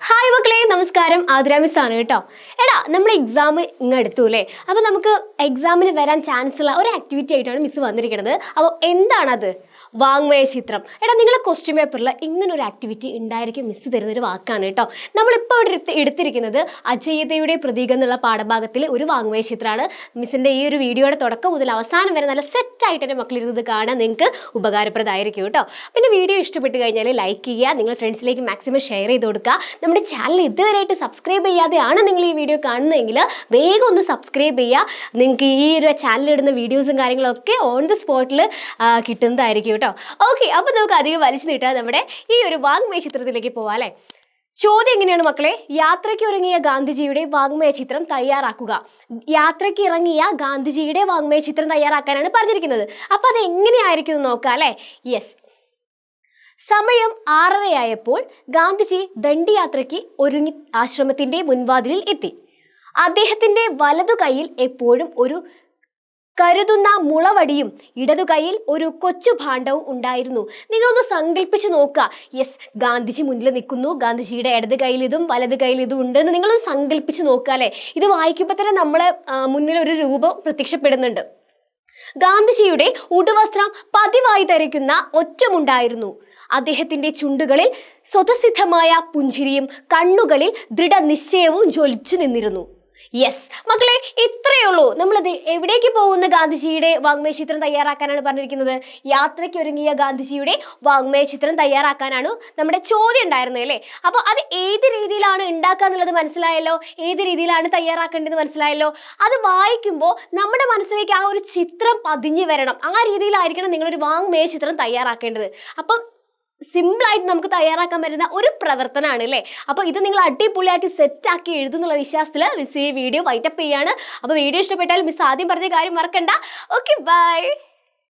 Hi മക്കളെ, നമസ്കാരം. Athira miss ആണ് കേട്ടോ. എടാ, നമ്മൾ എക്സാം ഇങ്ങ് എടുത്തു അല്ലേ? അപ്പോൾ നമുക്ക് എക്സാമിന് വരാൻ ചാൻസ് ഉള്ള ഒരു ആക്ടിവിറ്റി ആയിട്ടാണ് മിസ് വന്നിരിക്കുന്നത്. അപ്പോൾ എന്താണത്? വാങ്മയ ചിത്രം. എടാ, നിങ്ങളെ ക്വസ്റ്റ്യൻ പേപ്പറിൽ ഇങ്ങനെ ഒരു ആക്ടിവിറ്റി ഉണ്ടായിരിക്കും മിസ് തരുന്നൊരു വാക്കാണ് കേട്ടോ. നമ്മളിപ്പോൾ ഇവിടെ എടുത്തിരിക്കുന്നത് അജയ്യതയുടെ പ്രതീകം എന്നുള്ള പാഠഭാഗത്തിൽ ഒരു വാങ്മയ ചിത്രമാണ്. മിസ്സിൻ്റെ ഈ ഒരു വീഡിയോയുടെ തുടക്കം മുതൽ അവസാനം വരെ നല്ല സെറ്റായിട്ട് എൻ്റെ മക്കളിരുന്നത് കാണാൻ നിങ്ങൾക്ക് ഉപകാരപ്രദമായിരിക്കും കേട്ടോ. പിന്നെ വീഡിയോ ഇഷ്ടപ്പെട്ട് കഴിഞ്ഞാൽ ലൈക്ക് ചെയ്യുക, നിങ്ങൾ ഫ്രണ്ട്സിലേക്ക് മാക്സിമം ഷെയർ ചെയ്ത് കൊടുക്കുക. നമ്മുടെ ചാനൽ ഇതുവരെയായിട്ട് സബ്സ്ക്രൈബ് ചെയ്യാതെയാണ് നിങ്ങൾ ഈ വീഡിയോ കാണുന്നതെങ്കിൽ വേഗം ഒന്ന് സബ്സ്ക്രൈബ് ചെയ്യുക. നിങ്ങൾക്ക് ഈ ഒരു ചാനലിലിടുന്ന വീഡിയോസും കാര്യങ്ങളൊക്കെ ഓൺ ദി സ്പോട്ടിൽ കിട്ടുന്നതായിരിക്കും കേട്ടോ. ഓക്കെ, അപ്പോൾ നമുക്ക് അധികം വലിച്ചു നീട്ടാതെ നമ്മുടെ ഈ ഒരു വാങ്മയ ചിത്രത്തിലേക്ക് പോവാം അല്ലേ. ചോദ്യം എങ്ങനെയാണ് മക്കളെ? യാത്രയ്ക്ക് ഇറങ്ങിയ ഗാന്ധിജിയുടെ വാങ്മയ ചിത്രം തയ്യാറാക്കുക. യാത്രയ്ക്ക് ഇറങ്ങിയ ഗാന്ധിജിയുടെ വാങ്മയ ചിത്രം തയ്യാറാക്കാനാണ് പറഞ്ഞിരിക്കുന്നത്. അപ്പോൾ അത് എങ്ങനെയായിരിക്കും എന്ന് നോക്കാം അല്ലേ. യെസ്, സമയം 6:30 ഗാന്ധിജി ദണ്ഡിയാത്രയ്ക്ക് ഒരുങ്ങി ആശ്രമത്തിന്റെ മുൻവാതിലിൽ എത്തി. അദ്ദേഹത്തിന്റെ വലതു കൈയിൽ എപ്പോഴും ഒരു കരുതുന്ന മുളവടിയും ഇടതു കൈയിൽ ഒരു കൊച്ചു ഭാണ്ഡവും ഉണ്ടായിരുന്നു. നിങ്ങളൊന്ന് സങ്കല്പിച്ച് നോക്കുക. യെസ്, ഗാന്ധിജി മുന്നിൽ നിൽക്കുന്നു, ഗാന്ധിജിയുടെ ഇടത് കയ്യിൽ ഇതും വലത് കയ്യിൽ ഇതും ഉണ്ടെന്ന് നിങ്ങളൊന്ന് സങ്കല്പിച്ച് നോക്കുക അല്ലേ. ഇത് വായിക്കുമ്പോൾ തന്നെ നമ്മളെ മുന്നിൽ ഒരു രൂപം പ്രത്യക്ഷപ്പെടുന്നുണ്ട്. ഗാന്ധിജിയുടെ ഉടുവസ്ത്രം പതിവായി ധരിക്കുന്ന ഒറ്റമുണ്ടായിരുന്നു. അദ്ദേഹത്തിന്റെ ചുണ്ടുകളിൽ സ്വതസിദ്ധമായ പുഞ്ചിരിയും കണ്ണുകളിൽ ദൃഢനിശ്ചയവും ജ്വലിച്ചു നിന്നിരുന്നു. യെസ് മക്കളെ, ഇത്രയേ ഉള്ളൂ. നമ്മളത് എവിടേക്ക് പോകുന്ന ഗാന്ധിജിയുടെ വാങ്മയ ചിത്രം തയ്യാറാക്കാനാണ് പറഞ്ഞിരിക്കുന്നത്. യാത്രയ്ക്ക് ഒരുങ്ങിയ ഗാന്ധിജിയുടെ വാങ്മയ ചിത്രം തയ്യാറാക്കാനാണ് നമ്മുടെ ചോദ്യം ഉണ്ടായിരുന്നത് അല്ലേ. അപ്പോൾ അത് ഏത് രീതിയിലാണ് ഉണ്ടാക്കുക എന്നുള്ളത് മനസ്സിലായല്ലോ, ഏത് രീതിയിലാണ് തയ്യാറാക്കേണ്ടത് മനസ്സിലായല്ലോ. അത് വായിക്കുമ്പോൾ നമ്മുടെ മനസ്സിലേക്ക് ആ ഒരു ചിത്രം പതിഞ്ഞു വരണം. ആ രീതിയിലായിരിക്കണം നിങ്ങളൊരു വാങ്മയ ചിത്രം തയ്യാറാക്കേണ്ടത്. അപ്പം സിമ്പിളായിട്ട് നമുക്ക് തയ്യാറാക്കാൻ പറ്റുന്ന ഒരു പ്രവർത്തനമാണ് അല്ലേ. അപ്പോൾ ഇത് നിങ്ങൾ അടിപൊളിയാക്കി സെറ്റാക്കി എഴുതുന്നുള്ള വിശ്വാസത്തിൽ മിസ് ഈ വീഡിയോ വൈൻഡപ്പ് ചെയ്യാണ്. അപ്പോൾ വീഡിയോ ഇഷ്ടപ്പെട്ടാൽ മിസ് ആദ്യം പറഞ്ഞ കാര്യം മറക്കണ്ട. Okay, by.